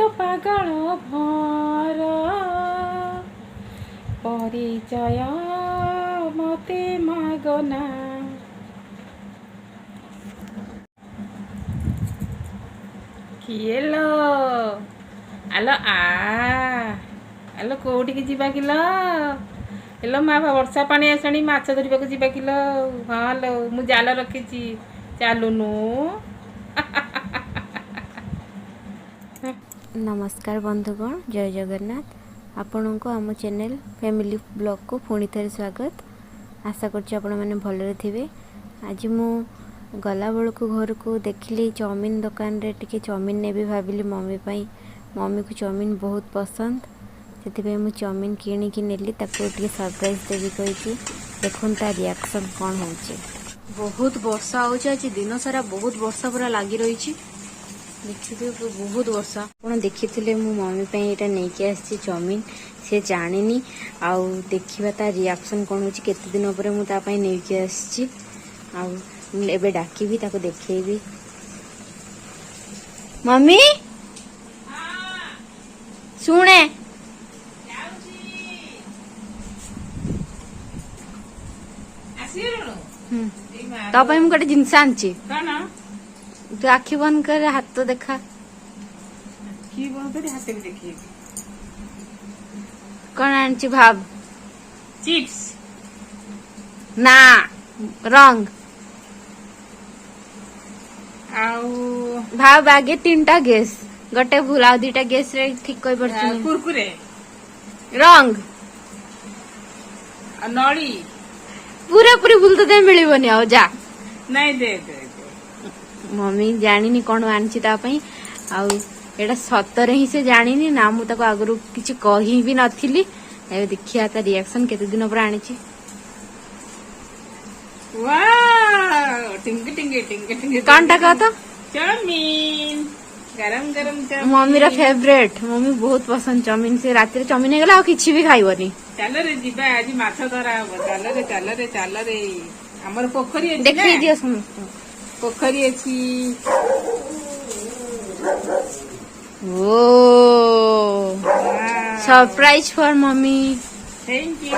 तो पागल भर परिचय मते मागना। किए लो आलो आलो कोटिकी जीवा किलो हेलो माँ वर्षा पानी आसानी माछ धरवा को जीवा किलो। हाँ लो मु जाल रखी चलुनु। नमस्कार बंधुगण, जय जगन्नाथ। आपण को आम चैनल फैमिली ब्लॉग को पुणी थे स्वागत। आशा करछि आपण माने भलरे थिबे। आज मु गला बेलू घर को देखिली चाउमीन दुकान रे टिके चाउमीन नेबी भाविली मम्मी पाई। मम्मी को चाउमीन बहुत पसंद, से मुझे चाउमीन किणिकी नेली ताको टिके सरप्राइज देवी कही। देखुन ता रिएक्शन कौन होचे। बहुत वर्षा होचे, आज दिन सारा बहुत वर्षा पूरा लगी रही। देखिए बहुत वर्षा आप देखी मो मम्मी पे यहाँ नहीं आसी चाउमीन। से जानी आउ देखा ता रिएक्शन कौन हो केते दिन पर मुझे नहीं आसी डाकी ताको देखेबी। मम्मी शुणे तो मुझे गोटे जिनस आनी तू आखि बंद कर हाथ तो देखा। कौन आनी भाव चिप्स ना रंग भाव आगे 3टा गेस गोटे भूल आ 2टा गेस रे ठीक कहि परछु। कुरकुरे रंग नड़ी पूरा पूरी भूल तो मिलबनी आ जा नहीं दे दे। मम्मी जानी कौन आनी आउटा सतरे ही से जानी ना मु आगु किसी कही भी नथी। देखिया ता रिएक्शन केते दिन पर आनी। कौन टा कह तो चाउमीन गरम गरम मम्मी रा फेवरेट। मम्मी बहुत पसंद चाउमीन। से रात चाउमीन हो गला किसी भी खाइबनी। चल रे जीवा आज माछ धरा चल रे चल रे चल रे हमर पोखरी देखै दियो समस्त पोखरी अछि। ओ surprise for mummy. Thank you.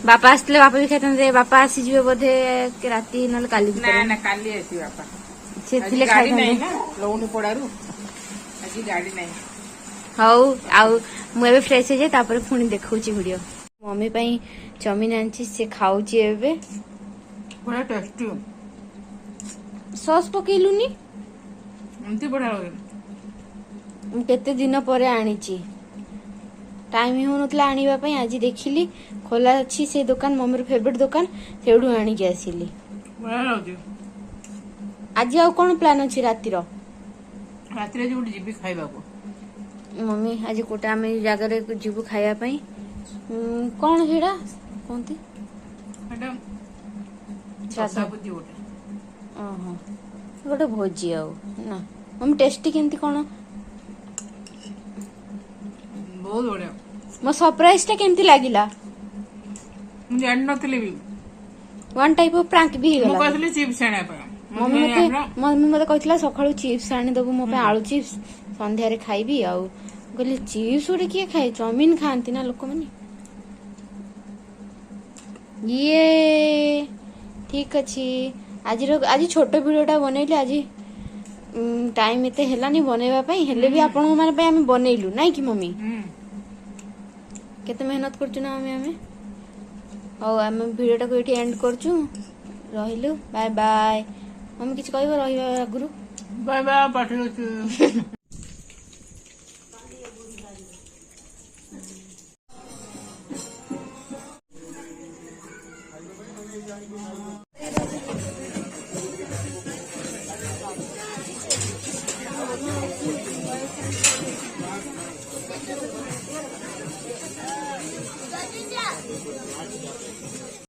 बापा आसले बापा भी खाइते। बापा आसी जिवे बोधे के राती नल काली ना ना काली आसी बापा सेथिले गाड़ी खाइते नहीं ना लौनी पड़ारू आज गाड़ी नहीं। हाउ आउ मु एबे फ्रेश हो जाए तापर पुणी देखौची वीडियो। मम्मी पई चाउमीन आंची से खाउची एबे बड़ा टेस्टी सॉस पकेलुनी एमती बड़ा लगे। केते दिन पर आनीची टाइम ही होनतला आनिबा पई। आज देखिली खोला अछि से दुकान मम्मी फेवरेट दुकान सेडू आनी के आसीली। बड़ा लगे। आज आउ कोन प्लान अछि रातिर? रातिर जे जीबी खाइबा को मम्मी आज कोटा आमे जगह रे जीबू खाइबा पई। कोन हेडा कोनती मैडम चासा बुद्धि गोटे ओहो गोटे भोजी आउ ना मम्मी टेस्टी केमती कोन बहुत बढ़िया। मो सरप्राइज टा केमती लागिला मु जान नथले भी वन टाइप ऑफ प्रैंक भी मु हेगला। कहले चिप्स आने पर मम्मी मते कहथिला सखाळु चिप्स आनी दबु मो पे आलू चिप्स संध्या रे खाइबी। आउ कहली चिप्स उडे किए खाए चाउमीन खांती ना लोक माने। ये ठीक अछि। आज छोट वीडियोटा बनैली। आज टाइम एते हेलानी बनेबा पई हेले भी आपन माने पे हम बनैलु नै कि मम्मी केते मेहनत करछु ना हमें और हम वीडियोटा को एठी एंड करछु। रहिलु बाय बाय। मम्मी किछ कहबो रहिबा आगुरु बाय बाय पाठी